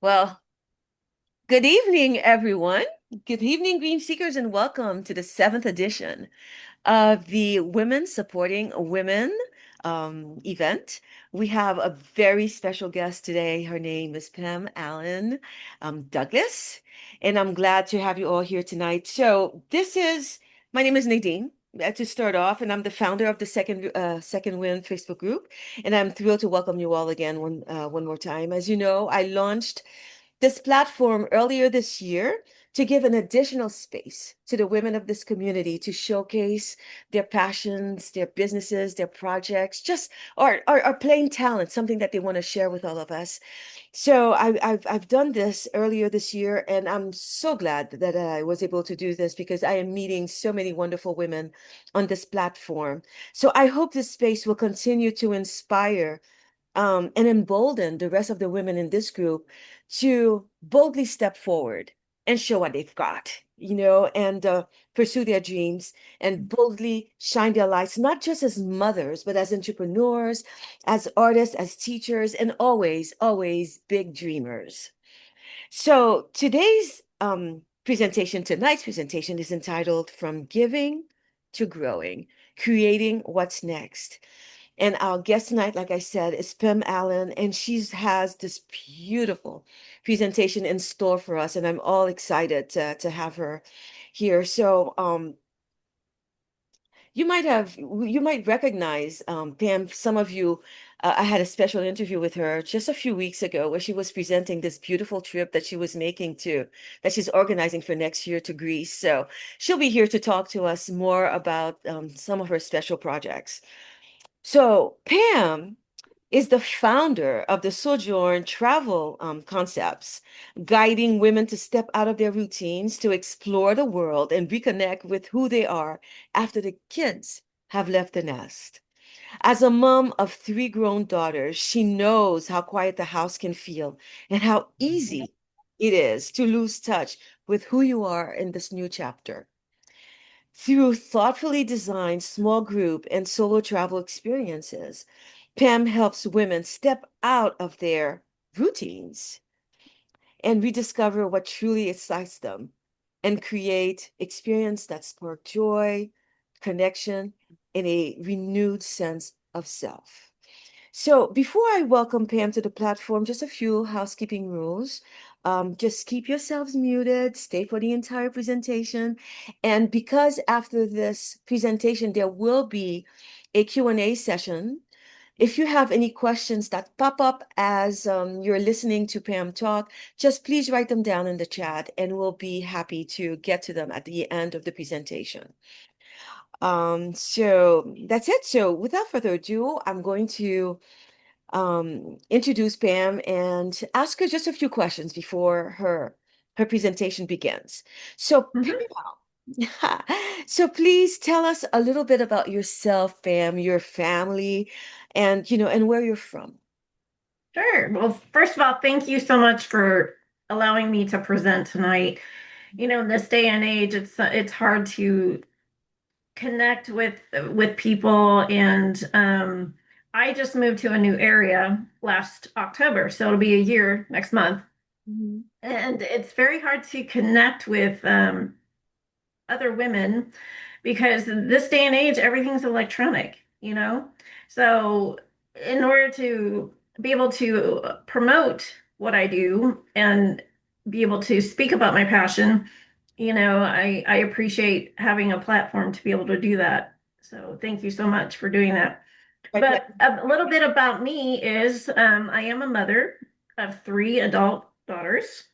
Well, good evening, everyone. Good evening, Green Seekers, and welcome to the seventh edition of the Women Supporting Women event. We have a very special guest today. Her name is Pam Allen Douglas, and I'm glad to have you all here tonight. My name is Nadine. To start off, and I'm the founder of the Second Win Facebook group, and I'm thrilled to welcome you all again one more time. As you know, I launched this platform earlier this year to give an additional space to the women of this community to showcase their passions, their businesses, their projects, just or plain talent, something that they want to share with all of us. So I've done this earlier this year, and I'm so glad that I was able to do this because I am meeting so many wonderful women on this platform. So I hope this space will continue to inspire and embolden the rest of the women in this group to boldly step forward and show what they've got, and pursue their dreams and boldly shine their lights, not just as mothers, but as entrepreneurs, as artists, as teachers, and always, always big dreamers. So tonight's presentation is entitled From Giving to Growing, Creating What's Next. And our guest tonight, like I said, is Pam Allen, and she has this beautiful presentation in store for us, and I'm all excited to have her here. You might recognize Pam. Some of you, I had a special interview with her just a few weeks ago where she was presenting this beautiful trip that that she's organizing for next year to Greece. So she'll be here to talk to us more about some of her special projects. So Pam is the founder of the Sojrn travel concepts, guiding women to step out of their routines to explore the world and reconnect with who they are after the kids have left the nest. As a mom of three grown daughters, she knows how quiet the house can feel and how easy it is to lose touch with who you are in this new chapter. Through thoughtfully designed small group and solo travel experiences, Pam helps women step out of their routines and rediscover what truly excites them and create experience that spark joy, connection, and a renewed sense of self. So before I welcome Pam to the platform, just a few housekeeping rules. Just keep yourselves muted, stay for the entire presentation. And because after this presentation, there will be a Q&A session. If you have any questions that pop up as you're listening to Pam talk, just please write them down in the chat and we'll be happy to get to them at the end of the presentation. So that's it. So without further ado, I'm going to introduce Pam and ask her just a few questions before her presentation begins. So, Mhm. Pam, so please tell us a little bit about yourself, Pam, your family, and and where you're from. Sure. Well, first of all, thank you so much for allowing me to present tonight. In this day and age, it's hard to connect with people, and I just moved to a new area last October, so it'll be a year next month, Mhm. and it's very hard to connect with other women because this day and age everything's electronic. So in order to be able to promote what I do and be able to speak about my passion, I appreciate having a platform to be able to do that. So thank you so much for doing that. My But pleasure. a little bit about me is I am a mother of three adult daughters.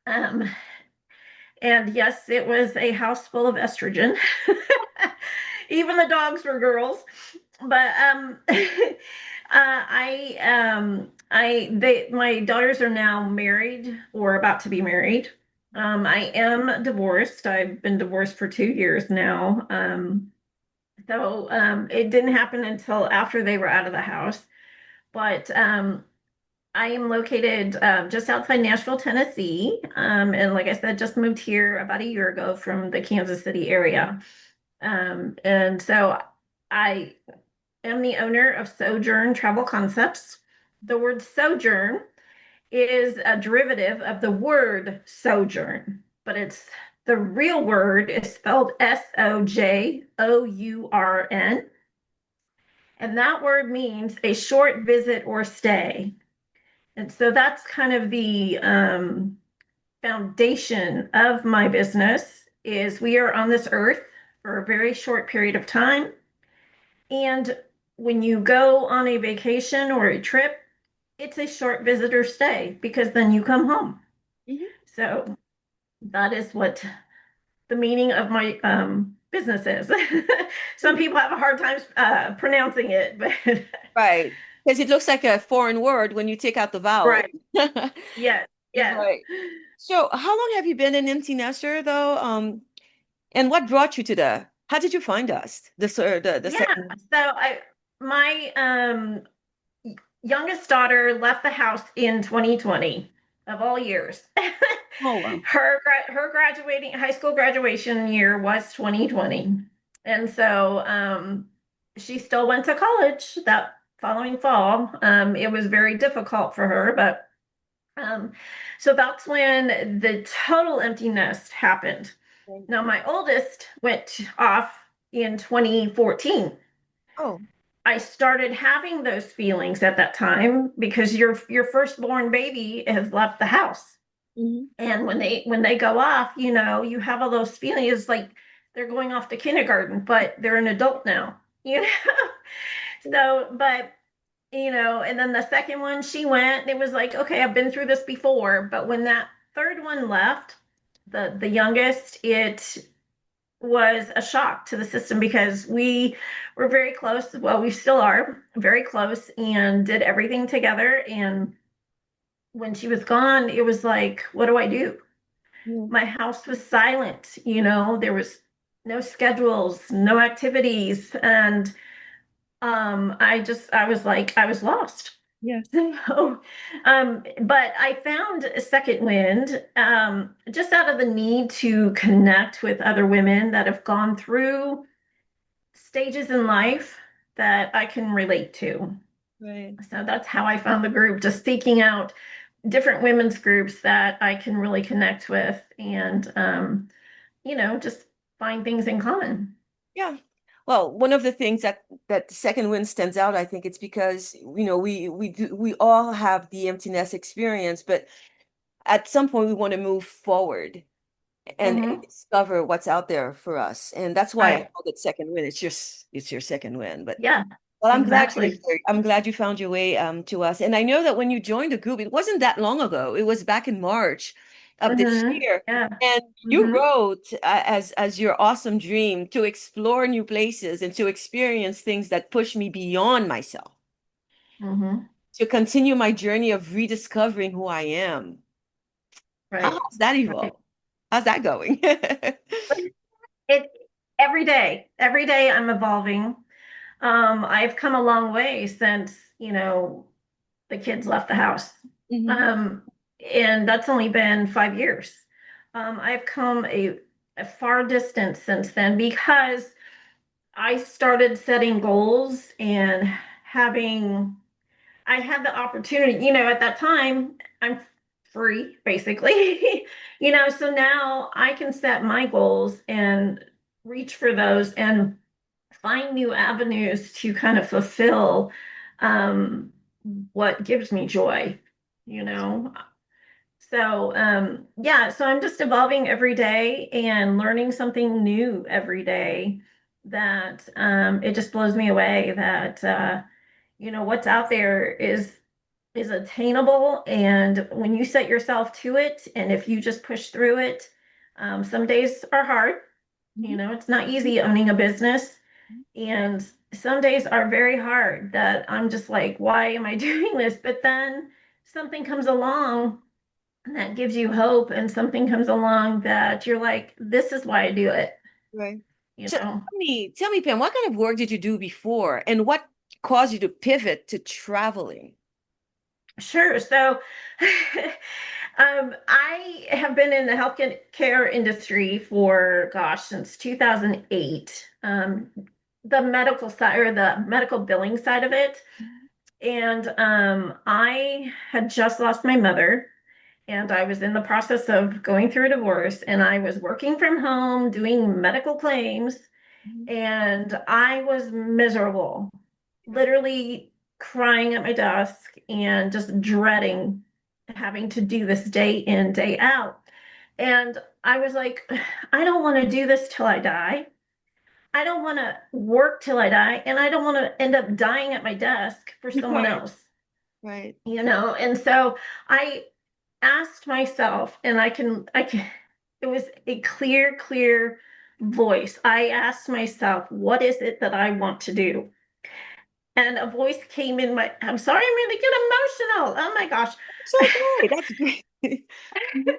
um, and yes, it was a house full of estrogen. Even the dogs were girls. But my daughters are now married or about to be married. I am divorced. I've been divorced for 2 years now. So it didn't happen until after they were out of the house. But I am located just outside Nashville, Tennessee. And like I said, just moved here about a year ago from the Kansas City area. And so I am the owner of Sojrn Travel Concepts. The word sojourn is a derivative of the word sojourn, but it's the real word is spelled Sojourn, and that word means a short visit or stay. And so that's kind of the foundation of my business is we are on this earth for a very short period of time. And when you go on a vacation or a trip, it's a short visitor stay because then you come home. Mhm. So that is what the meaning of my business is. Some people have a hard time pronouncing it, but Right. Because it looks like a foreign word when you take out the vowel. right. Yes, yes. Right. So how long have you been an empty nester though? And what brought you to how did you find us? The Yeah. second. So my youngest daughter left the house in 2020 of all years. Oh, wow. Her graduating high school graduation year was 2020. And so she still went to college that following fall. It was very difficult for her, but um, so that's when the total empty nest happened. Now, my oldest went off in 2014. Oh. I started having those feelings at that time because your firstborn baby has left the house. Mhm. And when they go off, you have all those feelings. It's like they're going off to kindergarten, but they're an adult now. So, but and then the second one, she went, it was like, okay, I've been through this before. But when that third one left, the youngest, it was a shock to the system because we were very close. Well, we still are very close and did everything together. And when she was gone, it was like, what do I do? Yeah. My house was silent, there was no schedules, no activities. And I was like, I was lost. Yes. So, but I found a second wind just out of the need to connect with other women that have gone through stages in life that I can relate to. Right. So that's how I found the group, just seeking out different women's groups that I can really connect with and, just find things in common. Yeah. Well, one of the things that the second wind stands out, I think it's because, we all have the emptiness experience, but at some point we want to move forward and Mm-hmm. discover what's out there for us. And that's why I Right. called it second wind. It's your second wind. But Yeah, well, exactly. I'm glad you found your way to us. And I know that when you joined the group, it wasn't that long ago. It was back in March of this Mm-hmm. year. Yeah. And you Mm-hmm. wrote as your awesome dream to explore new places and to experience things that push me beyond myself, Mm-hmm. to continue my journey of rediscovering who I am. Right. How's that Right. evolve? How's that going? It every day I'm evolving. I've come a long way since, the kids left the house. Hmm. Um, and that's only been 5 years. I've come a far distance since then because I started setting goals and having, I had the opportunity, at that time, I'm free basically, so now I can set my goals and reach for those and find new avenues to kind of fulfill um, what gives me joy, you know. So yeah, so I'm just evolving every day and learning something new every day that it just blows me away that what's out there is attainable, and when you set yourself to it and if you just push through it, some days are hard. It's not easy owning a business, and some days are very hard that I'm just like, why am I doing this? But then something comes along that gives you hope, and something comes along that you're like, this is why I do it, Right. you So know? tell me, Pam, what kind of work did you do before, and what caused you to pivot to traveling? Sure. So I have been in the healthcare industry for, gosh, since 2008. The medical side or the medical billing side of it. And I had just lost my mother, and I was in the process of going through a divorce, and I was working from home doing medical claims, Mhm. and I was miserable, Yeah. literally crying at my desk and just dreading having to do this day in, day out. And I was like, I don't want to do this till I die. I don't want to work till I die, and I don't want to end up dying at my desk for someone Right, else, right. And so I asked myself, and I can, it was a clear voice. I asked myself, what is it that I want to do? And a voice came in my, I'm sorry, I'm going to get emotional. Oh my gosh. It's okay. That's great. Mhm.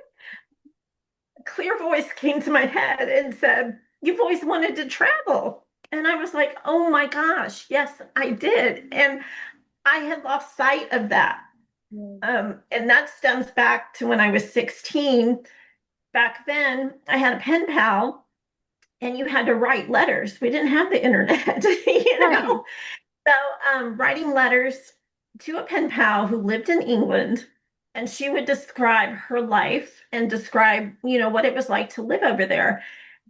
A clear voice came to my head and said, you've always wanted to travel. And I was like, oh my gosh, yes, I did. And I had lost sight of that. Yeah. And that stems back to when I was 16. Back then, I had a pen pal, and you had to write letters. We didn't have the internet, Right. So, writing letters to a pen pal who lived in England, and she would describe her life and describe, what it was like to live over there.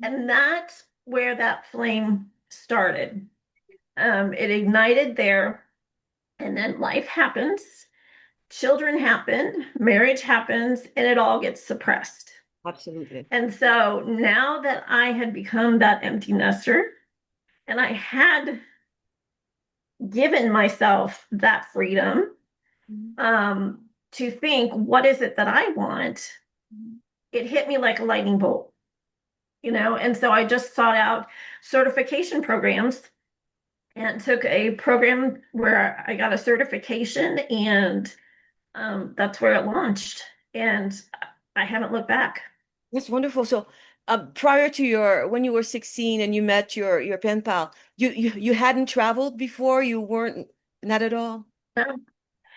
And that's where that flame started. It ignited there, and then life happens, children happen, marriage happens, and it all gets suppressed. Absolutely. And so now that I had become that empty nester, and I had given myself that freedom, Mhm. to think, what is it that I want? Mhm. It hit me like a lightning bolt, And so I just sought out certification programs and took a program where I got a certification, and that's where it launched. And I haven't looked back. That's wonderful. So, prior to your when you were 16 and you met your pen pal, you hadn't traveled before. You weren't not at all.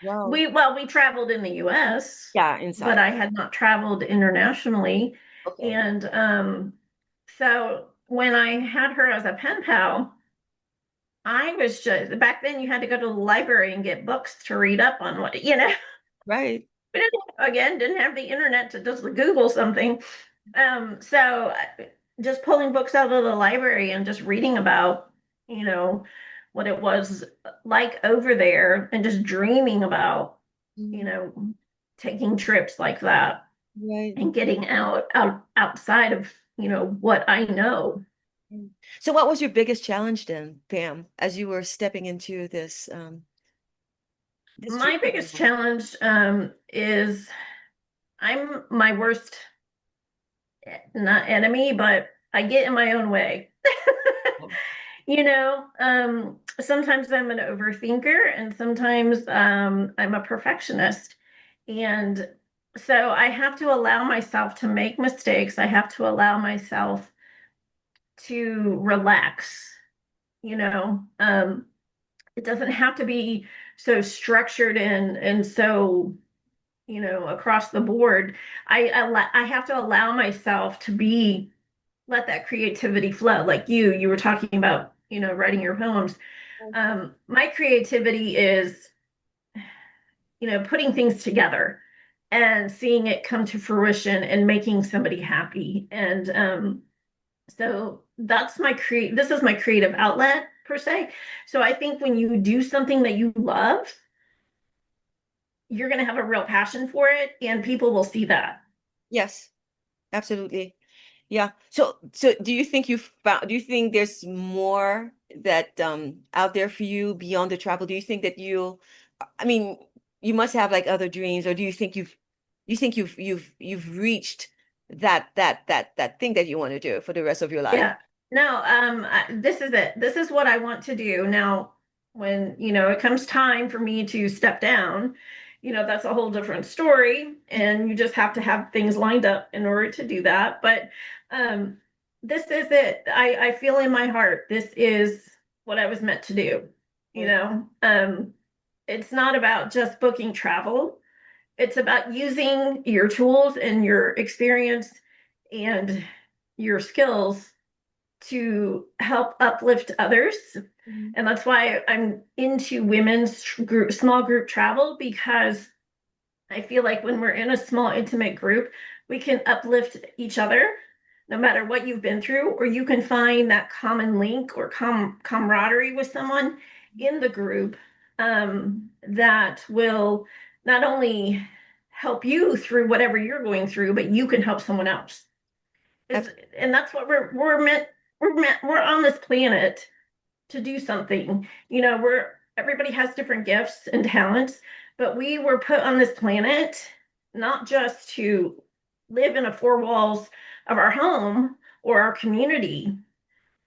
Wow. We traveled in the US, Yeah, but inside. I had not traveled internationally. Okay. And so when I had her as a pen pal, I was just, back then you had to go to the library and get books to read up on what. Right. We didn't have the internet to just Google something. So just pulling books out of the library and just reading about, you know, what it was like over there, and just dreaming about, you Mhm. know, taking trips like that Right. and getting outside of, what I know. Mm. So, what was your biggest challenge then, Pam, as you were stepping into this My journey of biggest yours? challenge is I'm my worst, not enemy, but I get in my own way. Sometimes I'm an overthinker, and sometimes I'm a perfectionist. And so I have to allow myself to make mistakes. I have to allow myself to relax, you know. It doesn't have to be so structured and so, across the board. I have to allow myself to be let that creativity flow. Like you were talking about, writing your poems. My creativity is, putting things together and seeing it come to fruition and making somebody happy. And so this is my creative outlet per se. So I think when you do something that you love, you're going to have a real passion for it, and people will see that. Yes, absolutely. Yeah. So do you think do you think there's more that out there for you beyond the travel? Do you think that I mean, you must have like other dreams, or do you think you've reached that thing that you want to do for the rest of your life? Yeah. No, this is it. This is what I want to do. Now, when, it comes time for me to step down, that's a whole different story. And you just have to have things lined up in order to do that. But um, this is it. I feel in my heart, this is what I was meant to do. You Right. know, um, it's not about just booking travel. It's about using your tools and your experience and your skills to help uplift others. Mhm. And that's why I'm into women's group, small group travel, because I feel like when we're in a small, intimate group, we can uplift each other no matter what you've been through, or you can find that common link or camaraderie with someone in the group that will not only help you through whatever you're going through, but you can help someone else. It's, Ab- and that's what we're on this planet to do something. You know, we're everybody has different gifts and talents, but we were put on this planet not just to live in the four walls of our home or our community.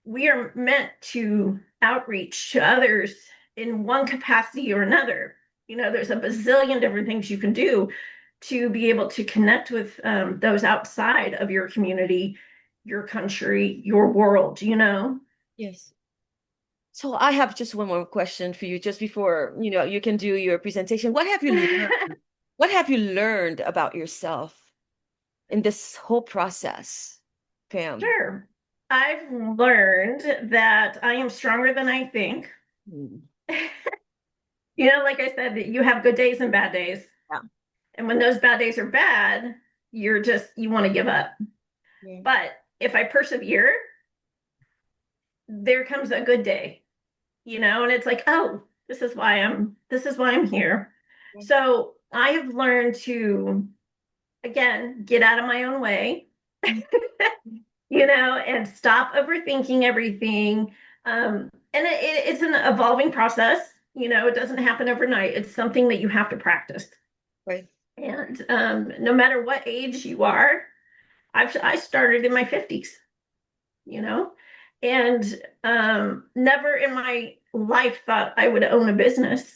We are meant to outreach to others in one capacity or another. You know, there's a bazillion different things you can do to be able to connect with those outside of your community, your country, your world, you know? Yes. So I have just one more question for you, just before, you can do your presentation. What have you learned? What have you learned about yourself in this whole process, Pam? Sure. I've learned that I am stronger than I think. Mm. You know, like I said, that you have good days and bad days. Yeah. And when those bad days are bad, you want to give up. Yeah. But if I persevere, there comes a good day, you know, and it's like, oh, this is why I'm here. Yeah. So I have learned to, again, get out of my own way, Mm. you know, and stop overthinking everything. And it's an evolving process. You know, it doesn't happen overnight. It's something that you have to practice. Right. And no matter what age you are, I started in my 50s, you know, and never in my life thought I would own a business.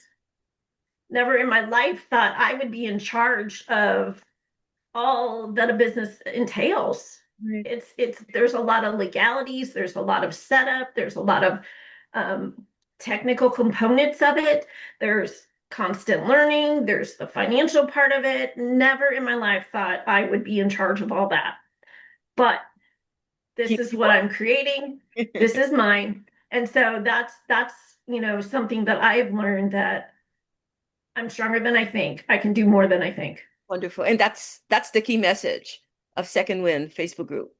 Never in my life thought I would be in charge of all that a business entails. Right. It's there's a lot of legalities, there's a lot of setup, there's a lot of um, technical components of it. There's constant learning, there's the financial part of it. Never in my life thought I would be in charge of all that. But this Here is you what I'm creating. are. This is mine. And so that's you know something that I've learned, that I'm stronger than I think. I can do more than I think. Wonderful. And that's the key message of Second Wind Facebook group.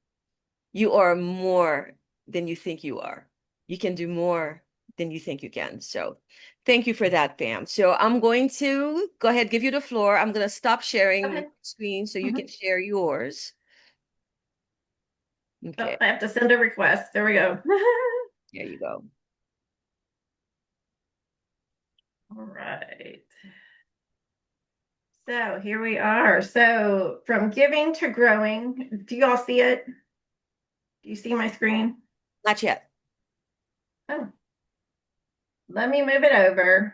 You are more than you think you are. You can do more than you think you can. So thank you for that, Pam. So I'm going to go ahead, give you the floor. I'm going to stop sharing my Okay. screen so you can Mhm. share yours. Oh, Okay, I have to send a request. There we go. there you go. All right. So here we are. So from giving to growing, do you all see it? Do you see my screen? Not yet. Oh, let me move it over.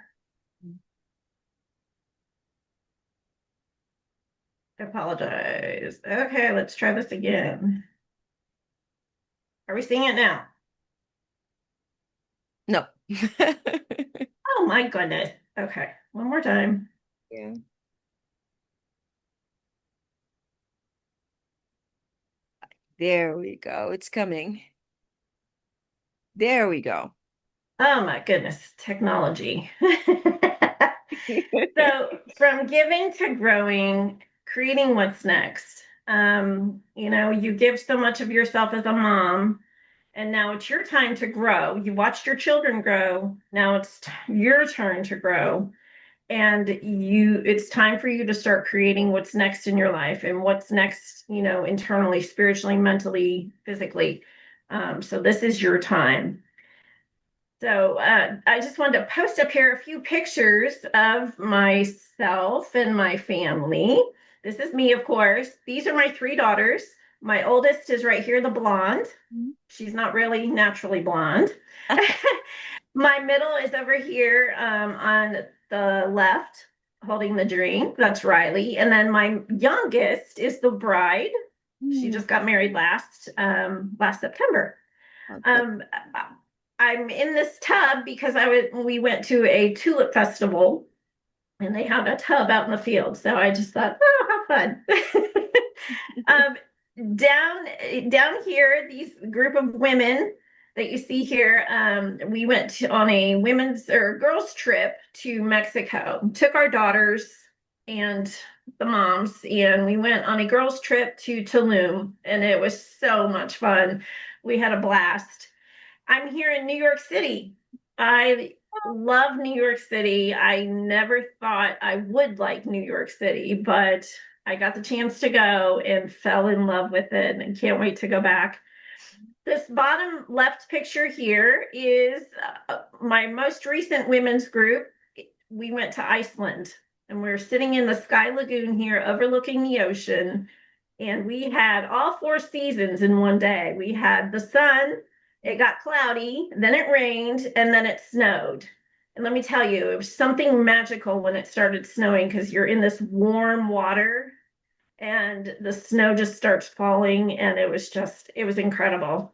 I apologize. Okay, let's try this again. Are we seeing it now? No. Oh my goodness. Okay, one more time. Yeah. There we go. It's coming. There we go. Oh my goodness, technology. So from giving to growing, creating what's next. You know, you give so much of yourself as a mom, and now it's your time to grow. You watched your children grow. Now it's your turn to grow. And it's time for you to start creating what's next in your life and what's next, you know, internally, spiritually, mentally, physically. So this is your time. So I just wanted to post up here a few pictures of myself and my family. This is me, of course. These are my three daughters. My oldest is right here, the blonde. She's not really naturally blonde. My middle is over here on the left, holding the drink. That's Riley. And then my youngest is the bride. She Mm. just got married last September. Oh, good. Um, I'm in this tub because we went to a tulip festival and they had a tub out in the field. So I just thought, oh, how fun. um, down down here, these group of women that you see here, we went on a women's or girls trip to Mexico. Took our daughters and the moms, and we went on a girls trip to Tulum, and it was so much fun. We had a blast. I'm here in New York City. I love New York City. I never thought I would like New York City, but I got the chance to go and fell in love with it and can't wait to go back. This bottom left picture here is my most recent women's group. We went to Iceland and we're sitting in the Sky Lagoon here overlooking the ocean. And we had all four seasons in one day. We had the sun, it got cloudy, then it rained, and then it snowed. And let me tell you, it was something magical when it started snowing because you're in this warm water and the snow just starts falling. And it was incredible.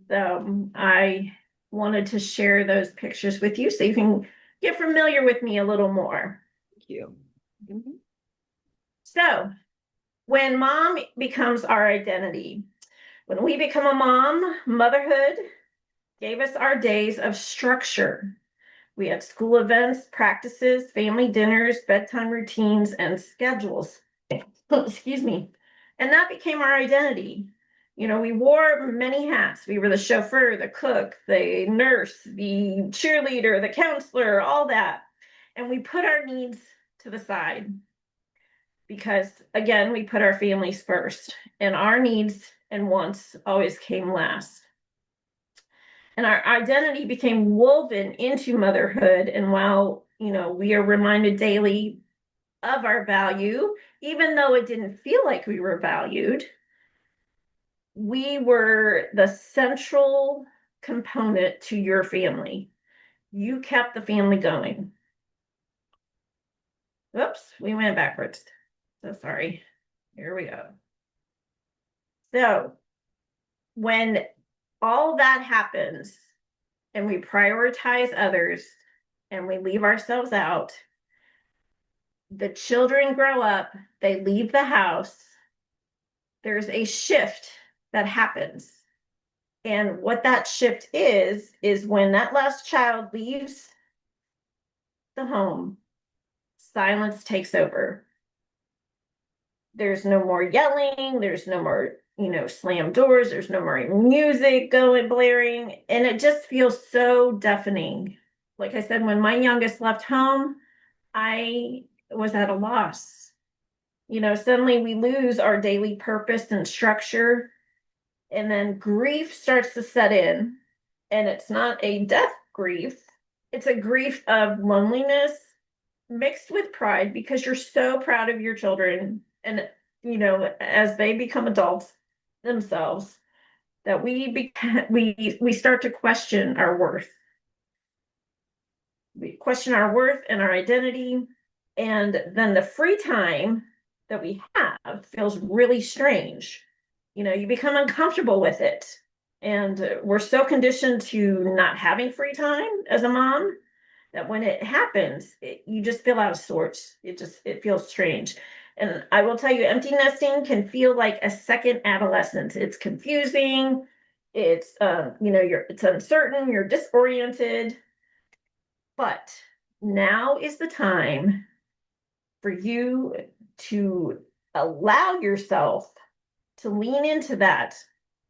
So I wanted to share those pictures with you so you can get familiar with me a little more. Thank you. Mhm. So, when mom becomes our identity, when we become a mom, motherhood gave us our days of structure. We had school events, practices, family dinners, bedtime routines, and schedules. Excuse me. And that became our identity. We wore many hats. We were the chauffeur, the cook, the nurse, the cheerleader, the counselor, all that. And we put our needs to the side because, again, we put our families first, and our needs and wants always came last. And our identity became woven into motherhood. And while, we are reminded daily of our value, even though it didn't feel like we were valued, we were the central component to your family. You kept the family going. Oops, we went backwards. So sorry. Here we go. So when all that happens and we prioritize others and we leave ourselves out, the children grow up, they leave the house, there's a shift that happens. And what that shift is when that last child leaves the home, silence takes over. There's no more yelling, there's no more, slam doors, there's no more music going blaring, and it just feels so deafening. Like I said, when my youngest left home, I was at a loss. Suddenly we lose our daily purpose and structure, and then grief starts to set in. And it's not a death grief, it's a grief of loneliness mixed with pride because you're so proud of your children. And, as they become adults themselves, that we start to question our worth. We question our worth and our identity. And then the free time that we have feels really strange. You become uncomfortable with it. And we're so conditioned to not having free time as a mom that when it happens, you just feel out of sorts. It feels strange. And I will tell you, empty nesting can feel like a second adolescence. It's confusing. It's uncertain. You're disoriented. But now is the time for you to allow yourself to lean into that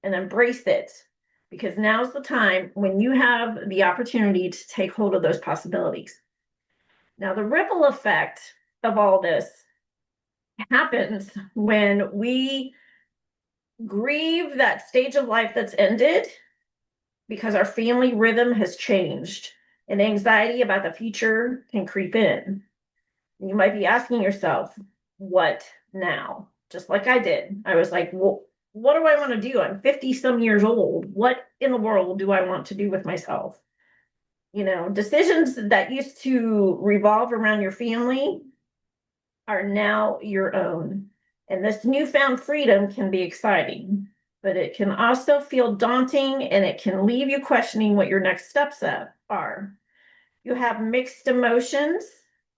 and embrace it, because now's the time when you have the opportunity to take hold of those possibilities. Now, the ripple effect of all this happens when we grieve that stage of life that's ended because our family rhythm has changed and anxiety about the future can creep in. You might be asking yourself, what now? Just like I did. I was like, well, what do I want to do? I'm 50 some years old. What in the world do I want to do with myself? Decisions that used to revolve around your family are now your own. And this newfound freedom can be exciting, but it can also feel daunting and it can leave you questioning what your next steps are. You have mixed emotions,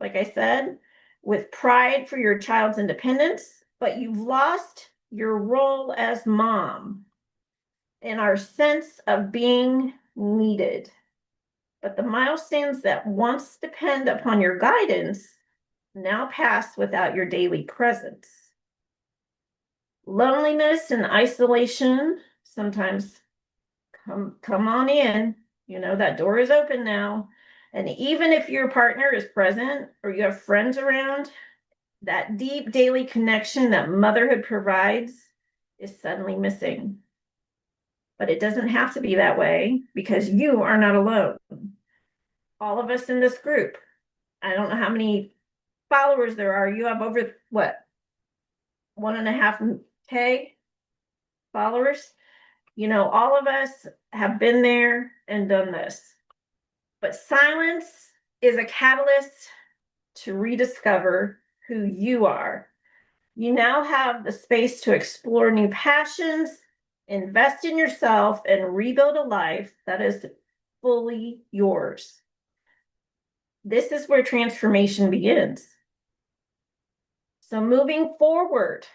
like I said, with pride for your child's independence, but you've lost your role as mom and our sense of being needed. But the milestones that once depend upon your guidance now pass without your daily presence. Loneliness and isolation sometimes come on in. That door is open now. And even if your partner is present or you have friends around, that deep daily connection that motherhood provides is suddenly missing. But it doesn't have to be that way because you are not alone. All of us in this group, I don't know how many followers there are. You have over what, 1.5K followers? All of us have been there and done this. But silence is a catalyst to rediscover who you are. You now have the space to explore new passions, invest in yourself, and rebuild a life that is fully yours. This is where transformation begins. So, moving forward,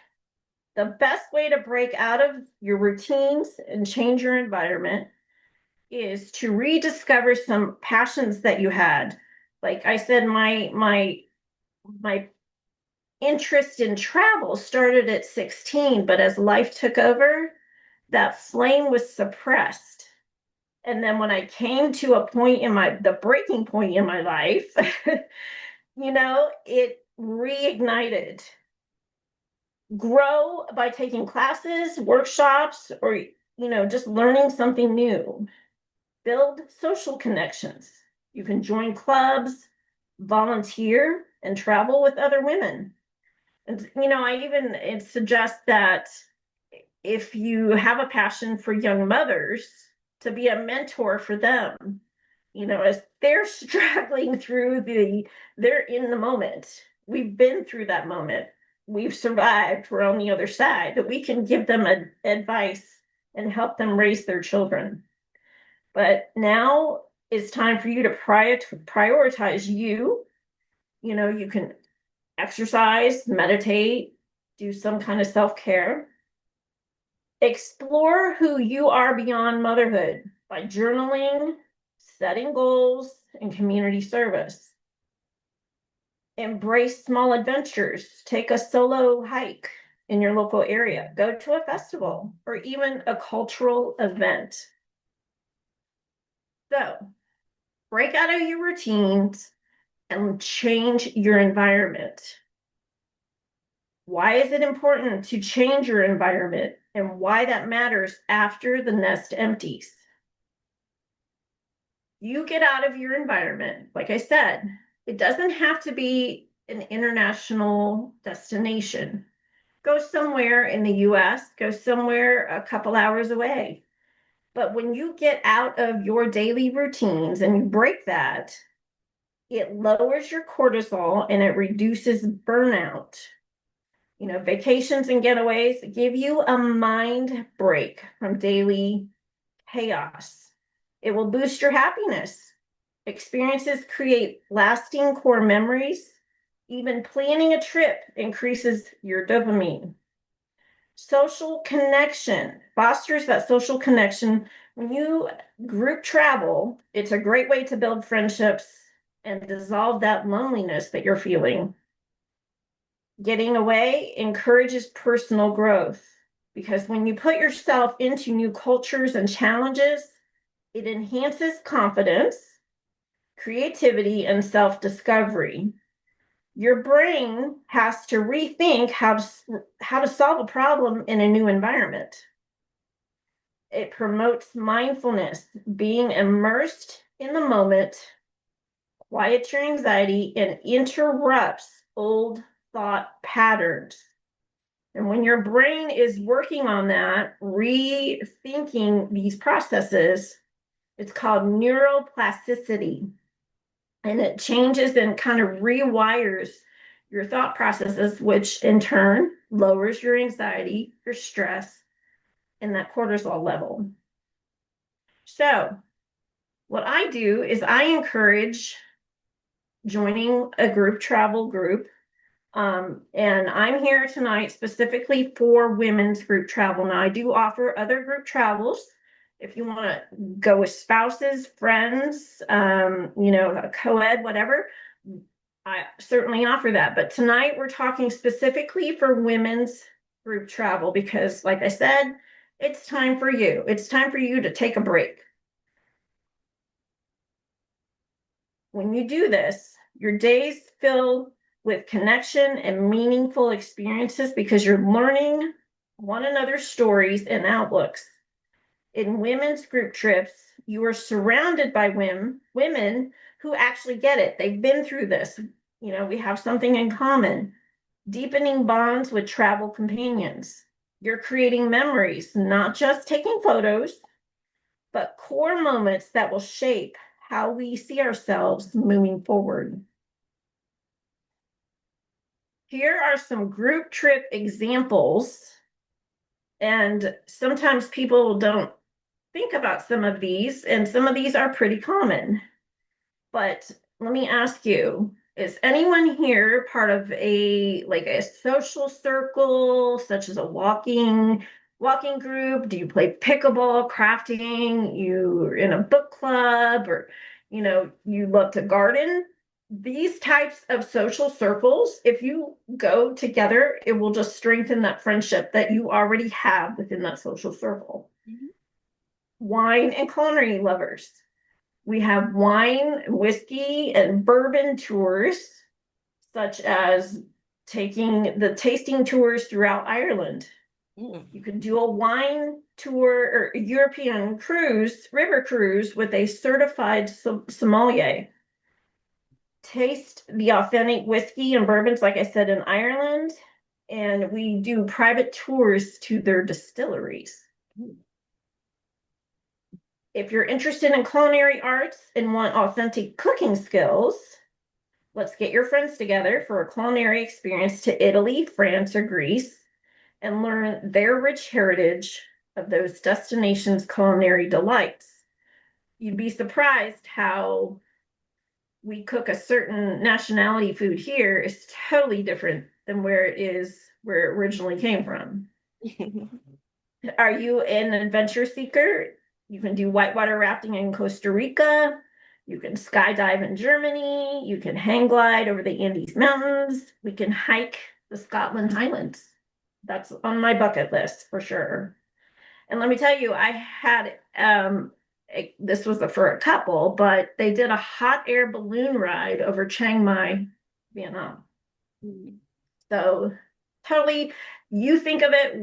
the best way to break out of your routines and change your environment is to rediscover some passions that you had. Like I said, my interest in travel started at 16, but as life took over, that flame was suppressed. And then when I came to a point in the breaking point in my life, it reignited. Grow by taking classes, workshops, or, just learning something new. Build social connections. You can join clubs, volunteer, and travel with other women. And, I even suggest that if you have a passion for young mothers, to be a mentor for them, as they're struggling through they're in the moment. We've been through that moment. We've survived. We're on the other side, that we can give them advice and help them raise their children. But now it's time for you to prioritize you. You can exercise, meditate, do some kind of self-care. Explore who you are beyond motherhood by journaling, setting goals, and community service. Embrace small adventures. Take a solo hike in your local area. Go to a festival or even a cultural event. So, break out of your routines and change your environment. Why is it important to change your environment and why that matters after the nest empties? You get out of your environment, like I said, it doesn't have to be an international destination. Go somewhere in the US, go somewhere a couple hours away. But when you get out of your daily routines and you break that, it lowers your cortisol and it reduces burnout. Vacations and getaways give you a mind break from daily chaos. It will boost your happiness. Experiences create lasting core memories. Even planning a trip increases your dopamine. Social connection fosters that social connection. When you group travel, it's a great way to build friendships and dissolve that loneliness that you're feeling. Getting away encourages personal growth because when you put yourself into new cultures and challenges, it enhances confidence, creativity, and self discovery. Your brain has to rethink how to solve a problem in a new environment. It promotes mindfulness, being immersed in the moment, quiets your anxiety, and interrupts old thought patterns. And when your brain is working on that, rethinking these processes, it's called neuroplasticity. And it changes and kind of rewires your thought processes, which in turn lowers your anxiety, your stress, and that cortisol level. So, what I do is I encourage joining a group travel group. And I'm here tonight specifically for women's group travel. Now, I do offer other group travels. If you want to go with spouses, friends, a co-ed, whatever, I certainly offer that. But tonight we're talking specifically for women's group travel because, like I said, it's time for you. It's time for you to take a break. When you do this, your days fill with connection and meaningful experiences because you're learning one another's stories and outlooks. In women's group trips, you are surrounded by women who actually get it. They've been through this. We have something in common, deepening bonds with travel companions. You're creating memories, not just taking photos, but core moments that will shape how we see ourselves moving forward. Here are some group trip examples, and sometimes people don't think about some of these, and some of these are pretty common. But let me ask you, is anyone here part of a social circle, such as a walking group? Do you play pickleball, crafting? You're in a book club, or you love to garden? These types of social circles, if you go together, it will just strengthen that friendship that you already have within that social circle. Mhm. Wine and culinary lovers. We have wine, whiskey, and bourbon tours, such as taking the tasting tours throughout Ireland. Mm. You can do a wine tour or a European cruise, river cruise with a certified sommelier. Taste the authentic whiskey and bourbons, like I said, in Ireland. And we do private tours to their distilleries. If you're interested in culinary arts and want authentic cooking skills, let's get your friends together for a culinary experience to Italy, France, or Greece and learn their rich heritage of those destinations' culinary delights. You'd be surprised how we cook a certain nationality food here is totally different than where it originally came from. Are you an adventure seeker? You can do whitewater rafting in Costa Rica. You can skydive in Germany. You can hang glide over the Andes Mountains. We can hike the Scotland Highlands. That's on my bucket list for sure. And let me tell you, I had this was for a couple, but they did a hot air balloon ride over Chiang Mai, Vietnam. Mm. So totally, you think of it,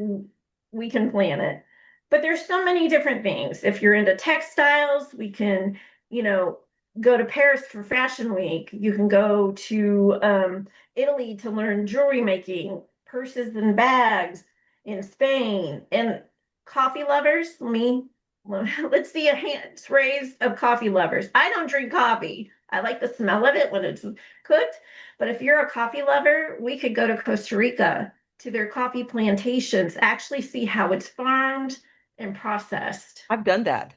we can plan it. But there's so many different things. If you're into textiles, we can, you know, go to Paris for Fashion Week. You can go to Italy to learn jewelry making, purses and bags in Spain. And coffee lovers, let's see a hands raised of coffee lovers. I don't drink coffee. I like the smell of it when it's cooked. But if you're a coffee lover, we could go to Costa Rica to their coffee plantations, actually see how it's farmed and processed. I've done that.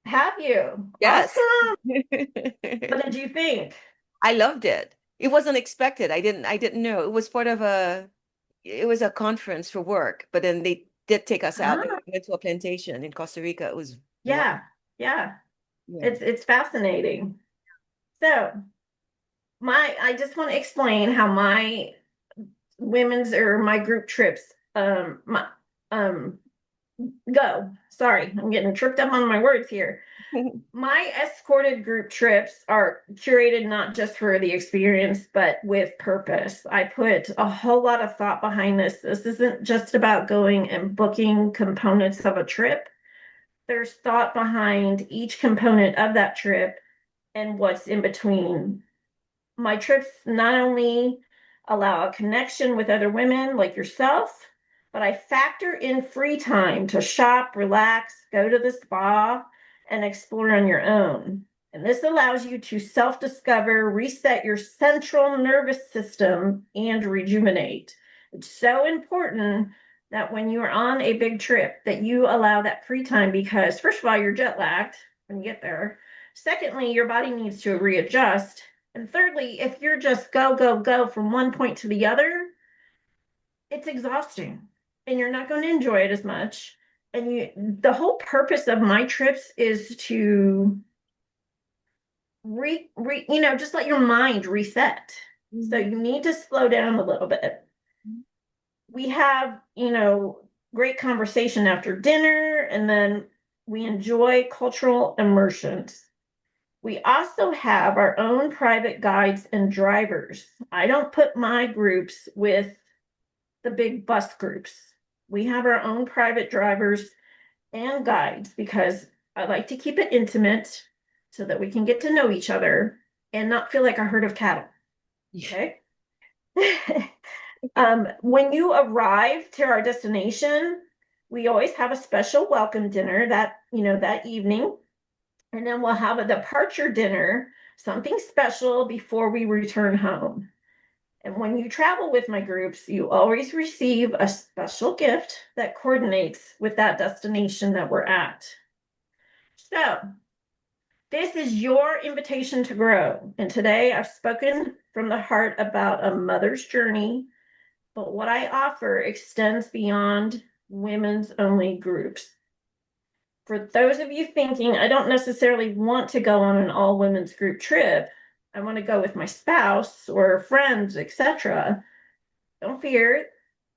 Have you? Yes. Awesome. What did you think? I loved it. It wasn't expected. I didn't know. It was part of it was a conference for work, but then they did take us out and Ah, we went to a plantation in Costa Rica. It was wow. yeah, yeah. Yeah. It's fascinating. So I just want to explain how my group trips my um go. Sorry, I'm getting tripped up on my words here. My escorted group trips are curated not just for the experience, but with purpose. I put a whole lot of thought behind this. This isn't just about going and booking components of a trip. There's thought behind each component of that trip and what's in between. My trips not only allow a connection with other women like yourself, but I factor in free time to shop, relax, go to the spa, and explore on your own. And this allows you to self discover, reset your central nervous system, and rejuvenate. It's so important that when you're on a big trip that you allow that free time because first of all you're jet lagged when you get there. Secondly, your body needs to readjust And thirdly, if you're just go, go, go from one point to the other, it's exhausting and you're not going to enjoy it as much. And the whole purpose of my trips is to just let your mind reset. So Mhm. you need to slow down a little bit. We have, great conversation after dinner, and then we enjoy cultural immersions. We also have our own private guides and drivers. I don't put my groups with the big bus groups. We have our own private drivers and guides because I like to keep it intimate so that we can get to know each other and not feel like a herd of cattle. Yeah. Okay. When you arrive to our destination, we always have a special welcome dinner that evening. And then we'll have a departure dinner, something special before we return home. And when you travel with my groups, you always receive a special gift that coordinates with that destination that we're at. So, this is your invitation to grow. And today I've spoken from the heart about a mother's journey, but what I offer extends beyond women's only groups. For those of you thinking, I don't necessarily want to go on an all women's group trip, I want to go with my spouse or friends, etc. Don't fear.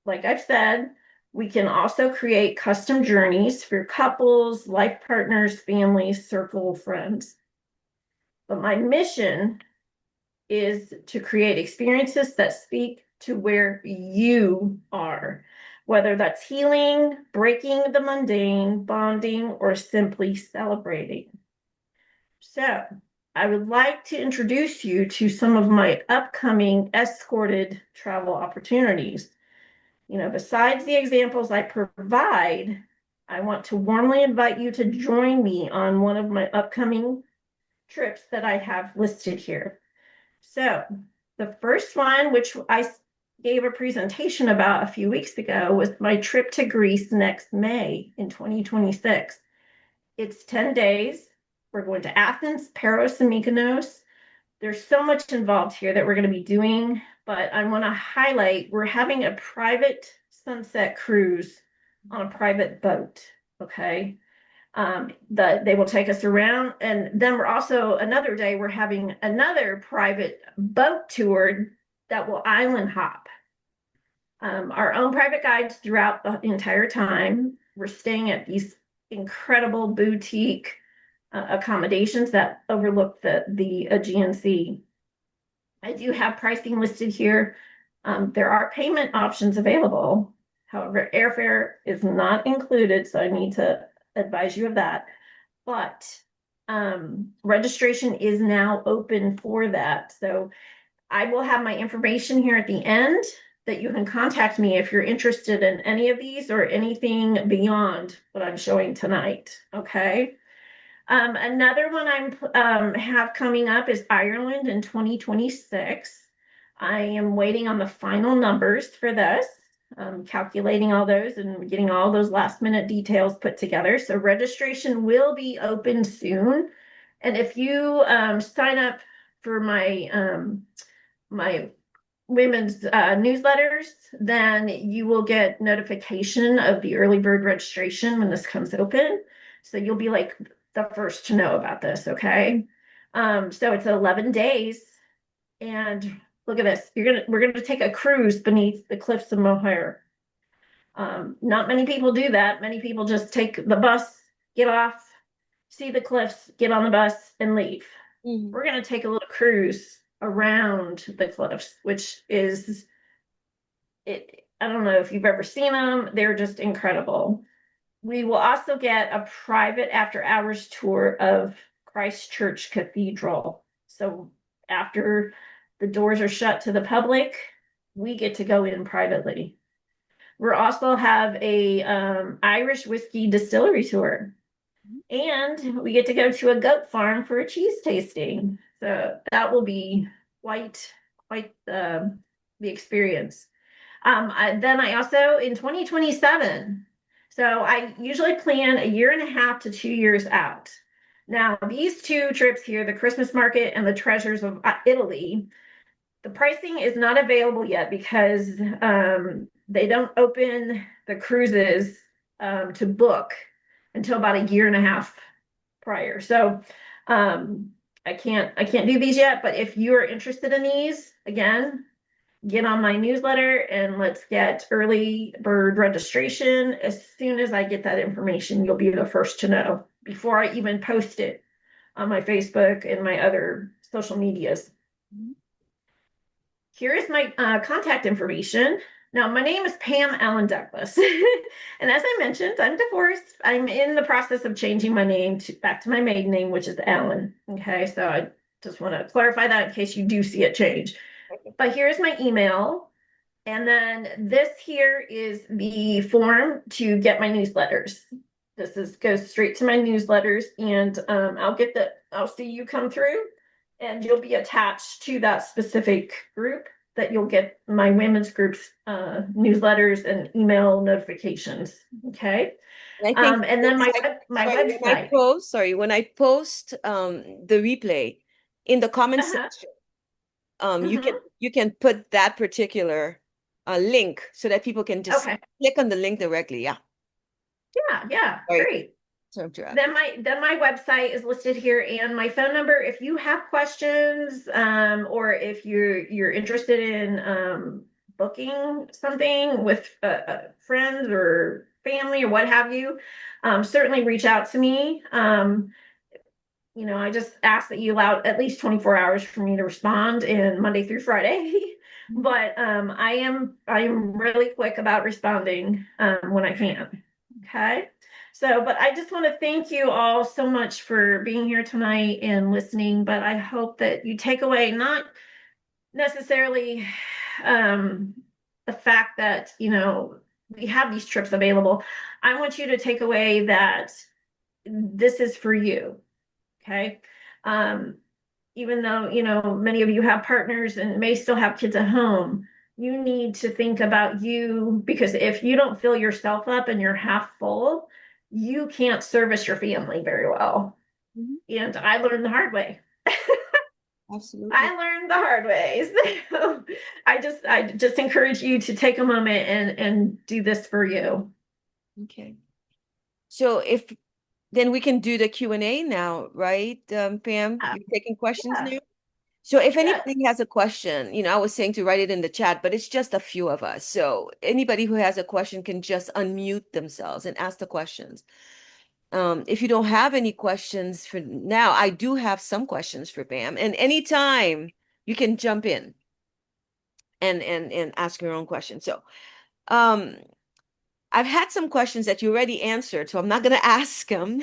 Like I've said, we can also create custom journeys for couples, life partners, families, circle, friends. But my mission is to create experiences that speak to where you are, whether that's healing, breaking the mundane, bonding, or simply celebrating. So, I would like to introduce you to some of my upcoming escorted travel opportunities. Besides the examples I provide, I want to warmly invite you to join me on one of my upcoming trips that I have listed here. So, the first one, which I gave a presentation about a few weeks ago, was my trip to Greece next May in 2026. It's 10 days. We're going to Athens, Paros, and Mykonos. There's so much involved here that we're going to be doing, but I want to highlight we're having a private sunset cruise on a private boat. Okay. They will take us around, and then we're also another day we're having another private boat tour that will island hop. Our own private guides throughout the entire time. We're staying at these incredible boutique accommodations that overlook the Aegean Sea. I do have pricing listed here. There are payment options available. However, airfare is not included, so I need to advise you of that. But registration is now open for that. So I will have my information here at the end that you can contact me if you're interested in any of these or anything beyond what I'm showing tonight. Okay. Another one I'm have coming up is Ireland in 2026. I am waiting on the final numbers for this, calculating all those and getting all those last minute details put together. So registration will be open soon. And if you sign up for my women's newsletters, then you will get notification of the early bird registration when this comes open. So you'll be like the first to know about this, okay? So it's 11 days, and look at this. We're gonna take a cruise beneath the cliffs of Moher. Not many people do that. Many people just take the bus, get off, see the cliffs, get on the bus, and leave. Mhm. We're gonna take a little cruise around the cliffs, which is it. I don't know if you've ever seen them. They're just incredible. We will also get a private after hours tour of Christchurch Cathedral. So after the doors are shut to the public, we get to go in privately. We also have a Irish whiskey distillery tour, and we get to go to a goat farm for a cheese tasting. So that will be quite the experience. Then I also in 2027. So I usually plan a year and a half to 2 years out. Now, these two trips here, the Christmas market and the Treasures of Italy, the pricing is not available yet because they don't open the cruises to book until about a year and a half prior. So um, I can't do these yet. But if you are interested in these, again, get on my newsletter and let's get early bird registration. As soon as I get that information, you'll be the first to know before I even post it on my Facebook and my other social medias. Mhm. Here is my contact information. Now, my name is Pam Allen Douglas. And as I mentioned, I'm divorced. I'm in the process of changing my name back to my maiden name, which is Allen. Okay, so I just want to clarify that in case you do see it change. But here's my email. And then this here is the form to get my newsletters. Goes straight to my newsletters, and I'll see you come through, and you'll be attached to that specific group that you'll get my women's groups newsletters and email notifications. Okay, And I think and then once I, my website. when I post the replay in the comment Uh-huh. section, Mm-hmm. you can put that particular link so that people can just Okay. click on the link directly. Yeah. Yeah. Yeah. Sorry Great. to interrupt. Then my website is listed here and my phone number. If you have questions, or if you're interested in booking something with friends or family or what have you, certainly reach out to me. I just ask that you allow at least 24 hours for me to respond in Monday through Friday. Mhm. But I am really quick about responding when I can. Okay. So, but I just want to thank you all so much for being here tonight and listening. But I hope that you take away not necessarily um, the fact that, we have these trips available. I want you to take away that this is for you. Okay. Um, Even though, many of you have partners and may still have kids at home, you need to think about you, because if you don't fill yourself up and you're half full, you can't service your family very well. Mhm. And I learned the hard way. Absolutely. I learned the hard way. So I just encourage you to take a moment and do this for you. Okay. So if then we can do the Q&A now, right, Pam? Yeah, You're taking questions yeah, now? So if yes, anybody has a question, I was saying to write it in the chat, but it's just a few of us. So anybody who has a question can just unmute themselves and ask the questions. If you don't have any questions for now, I do have some questions for Pam. And anytime you can jump in and ask your own question. So um, I've had some questions that you already answered, so I'm not going to ask them.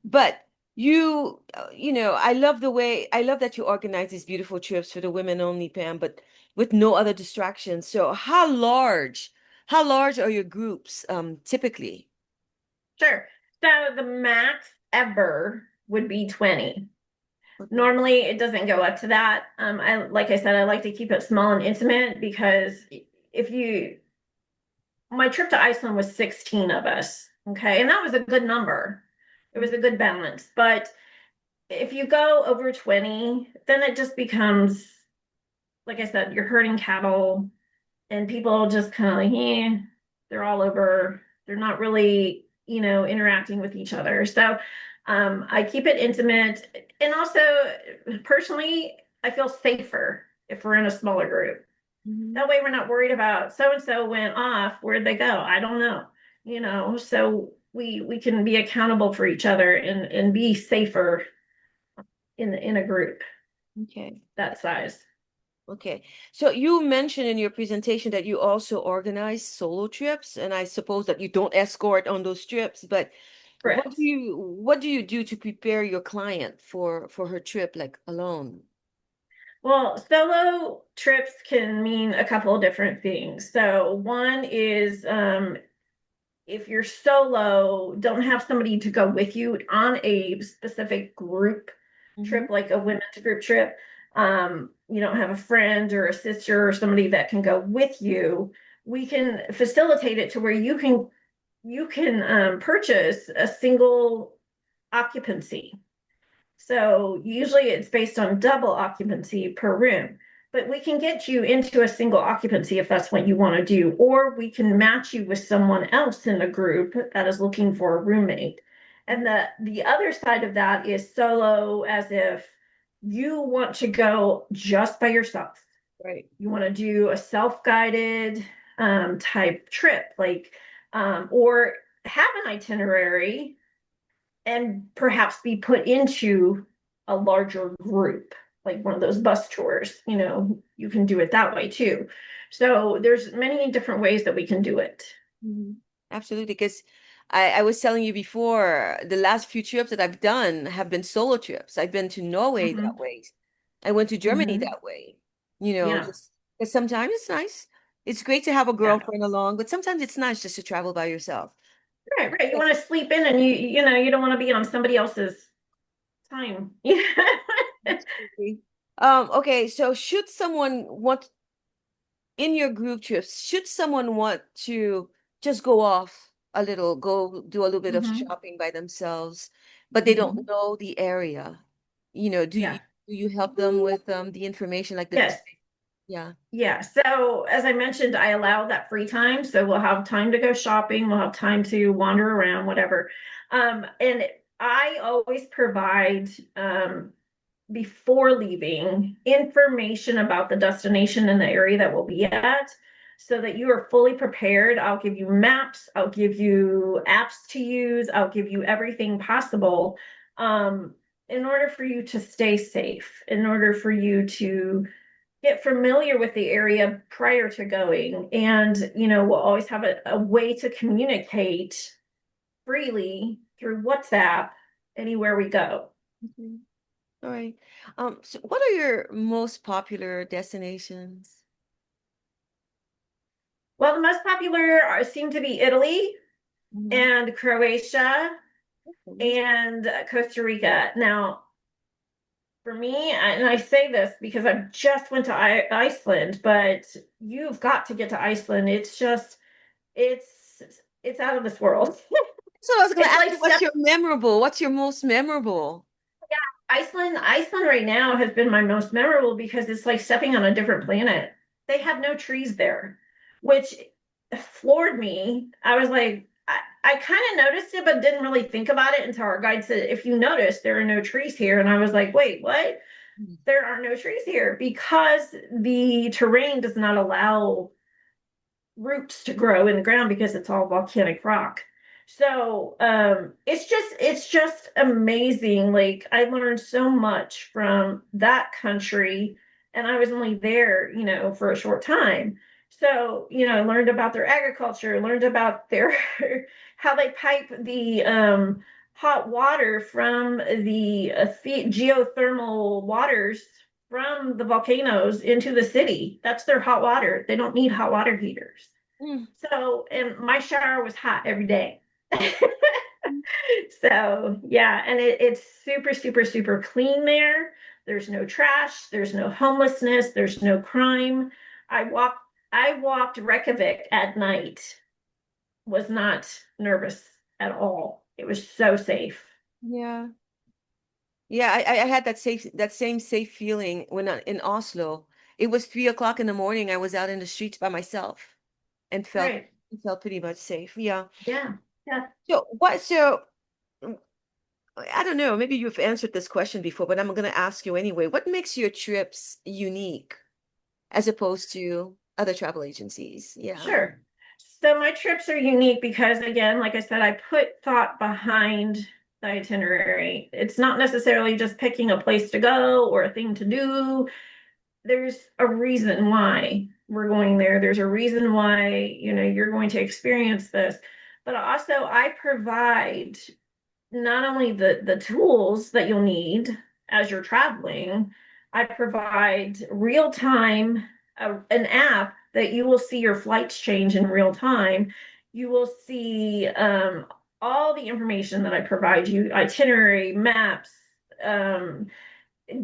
But I love that you organize these beautiful trips for the women only, Pam, but with no other distractions. So how large are your groups typically? sure. So the max ever would be 20. Okay. Normally, it doesn't go up to that. Like I said, I like to keep it small and intimate because if you, my trip to Iceland was 16 of us. Okay. And that was a good number. It was a good balance. But if you go over 20, then it just becomes, like I said, you're herding cattle and people just kind of like, they're all over. They're not really, interacting with each other. So I keep it intimate. And also, personally, I feel safer if we're in a smaller group. Mhm. That way, we're not worried about so and so went off. Where'd they go? I don't know. So we can be accountable for each other and be safer in a group Okay. that size. Okay. So you mentioned in your presentation that you also organize solo trips, and I suppose that you don't escort on those trips, but Correct. what do you do to prepare your client for her trip like alone? Well, solo trips can mean a couple of different things. So one is if you're solo, don't have somebody to go with you on a specific group Hmm. trip, like a women's group trip. You don't have a friend or a sister or somebody that can go with you. We can facilitate it to where you can purchase a single occupancy. So usually it's based on double occupancy per room. But we can get you into a single occupancy if that's what you want to do, or we can match you with someone else in the group that is looking for a roommate. And the other side of that is solo, as if you want to go just by yourself. Right. You want to do a self-guided type trip, like or have an itinerary and perhaps be put into a larger group, like one of those bus tours. You can do it that way too. So there's many different ways that we can do it. Mhm. Absolutely, because I was telling you before, the last few trips that I've done have been solo trips. I've been to Norway that Hmm. way. I went to Germany Hmm. that way. Yeah. Just because sometimes it's nice. It's great to have a Yeah. girlfriend along, but sometimes it's nice just to travel by yourself. Right, right. You want to sleep in, and you don't want to be on somebody else's time. Yeah. Absolutely. Okay, so should someone want in your group trips, should someone want to just go off a little, go do a little bit of Hmm. shopping by themselves, but they don't Hmm. know the area, do you Yeah. do you help them with the information like the Yes. yeah. Yeah. So as I mentioned, I allow that free time. So we'll have time to go shopping. We'll have time to wander around, whatever. And I always provide, before leaving, information about the destination and the area that we'll be at so that you are fully prepared. I'll give you maps. I'll give you apps to use. I'll give you everything possible, um, in order for you to stay safe, in order for you to get familiar with the area prior to going. And, we'll always have a way to communicate freely through WhatsApp anywhere we go. Mhm. All right. So what are your most popular destinations? Well, the most popular seem to be Italy Mhm. and Croatia Okay. and Costa Rica. Now, for me, and I say this because I just went to Iceland, but you've got to get to Iceland. It's it's out of this world. So I was going to It's ask like you, what's your most memorable? Iceland right now has been my most memorable because it's like stepping on a different planet. They have no trees there, which floored me. I was like, I kind of noticed it, but didn't really think about it until our guide said, if you notice, there are no trees here. And I was like, wait, what? There are no trees here because the terrain does not allow roots to grow in the ground because it's all volcanic rock. So it's just amazing. Like I learned so much from that country, and I was only there, for a short time. So, I learned about their agriculture, learned about their how they pipe the hot water from the geothermal waters from the volcanoes into the city. That's their hot water. They don't need hot water heaters. Mm. So, and my shower was hot every day. So, yeah, and it's super, super, super clean there. There's no trash, there's no homelessness, there's no crime. I walked I walked Reykjavik at night, was not nervous at all. It was so safe. Yeah. Yeah, I had that same safe feeling when in Oslo. It was 3 o'clock in the morning. I was out in the streets by myself and felt Right. felt pretty much safe. Yeah. Yeah. Yeah. So mm, I don't know, maybe you've answered this question before, but I'm gonna ask you anyway. What makes your trips unique as opposed to other travel agencies? Yeah. Sure. So my trips are unique because, again, like I said, I put thought behind the itinerary. It's not necessarily just picking a place to go or a thing to do. There's a reason why we're going there. There's a reason why, you're going to experience this. But also, I provide not only the tools that you'll need as you're traveling, I provide real time, an app that you will see your flights change in real time. You will see all the information that I provide you, itinerary, maps, um,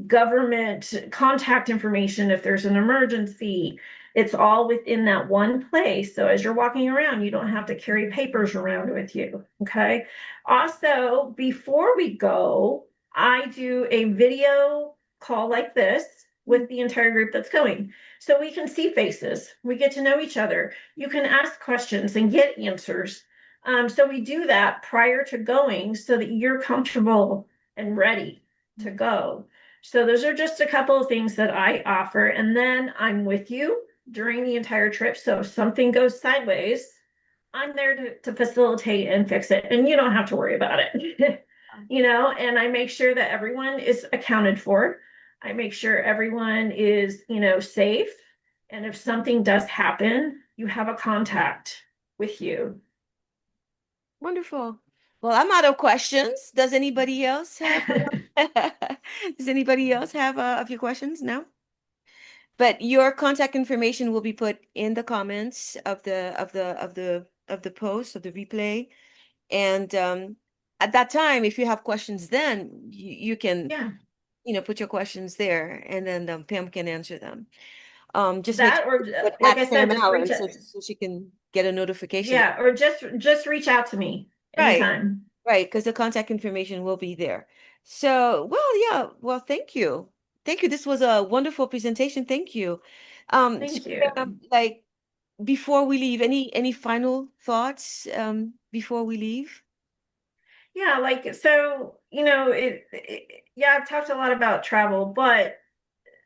government contact information if there's an emergency. It's all within that one place. So as you're walking around, you don't have to carry papers around with you. Okay. Also, before we go, I do a video call like this with the entire group that's going. So we can see faces, we get to know each other. You can ask questions and get answers. So we do that prior to going so that you're comfortable and ready to go. So those are just a couple of things that I offer. And then I'm with you during the entire trip. So if something goes sideways, I'm there to facilitate and fix it. And you don't have to worry about it. And I make sure that everyone is accounted for. I make sure everyone is, safe. And if something does happen, you have a contact with you. Wonderful. Well, I'm out of questions. Does anybody else have does anybody else have a few questions? No? But your contact information will be put in the comments of the post of the replay. And at that time, if you have questions, then you can, Yeah, put your questions there, and then Pam can answer them. Just make that sure or you put like at I said, Pam just reach Allen out. so she can get a notification. Yeah, or just reach out to me Right, anytime. right, because the contact information will be there. So, well, yeah, well, thank you. Thank you. This was a wonderful presentation. Thank you. So, Thank you. like before we leave, any final thoughts before we leave? Yeah, like so, yeah, I've talked a lot about travel, but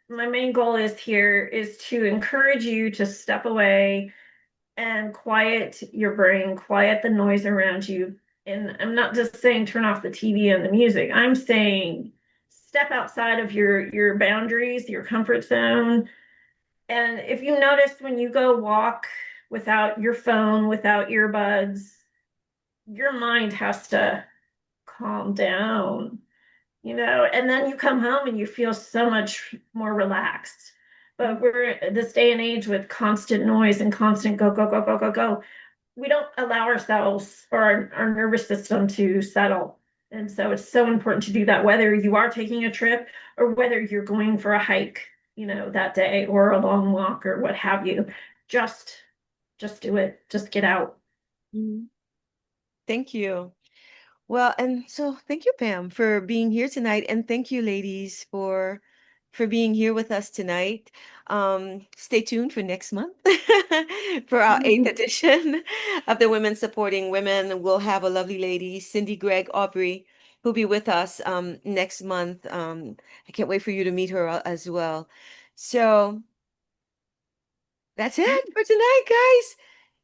my main goal is here is to encourage you to step away and quiet your brain, quiet the noise around you. And I'm not just saying turn off the TV and the music. I'm saying step outside of your boundaries, your comfort zone. And if you notice when you go walk without your phone, without earbuds, your mind has to calm down, and then you come home and you feel so much more relaxed. But we're this day and age with constant noise and constant go, go, go, go, go, go. We don't allow ourselves or our nervous system to settle. And so it's so important to do that, whether you are taking a trip or whether you're going for a hike, that day or a long walk or what have you. Just just do it. Just get out. Mhm. Thank you. Well, and so thank you, Pam, for being here tonight, and thank you, ladies, for being here with us tonight. Stay tuned for next month for our eighth edition of the Women Supporting Women. We'll have a lovely lady, Cindy Gregg Aubrey, who'll be with us next month. I can't wait for you to meet her as well. So that's it for tonight, guys.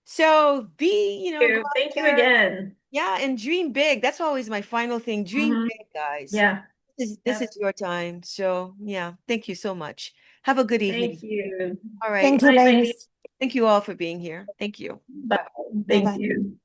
So go out Thank you there. again. Yeah, and dream big. That's always my final thing. Dream Mhm. big, guys. Yeah. This is Yep. your time. So, yeah, thank you so much. Have a good Thank evening. you. All right. Thank you, Bye, ladies. ladies. Thank you all for being here. Thank you. Bye. Bye. Bye Thank bye. you.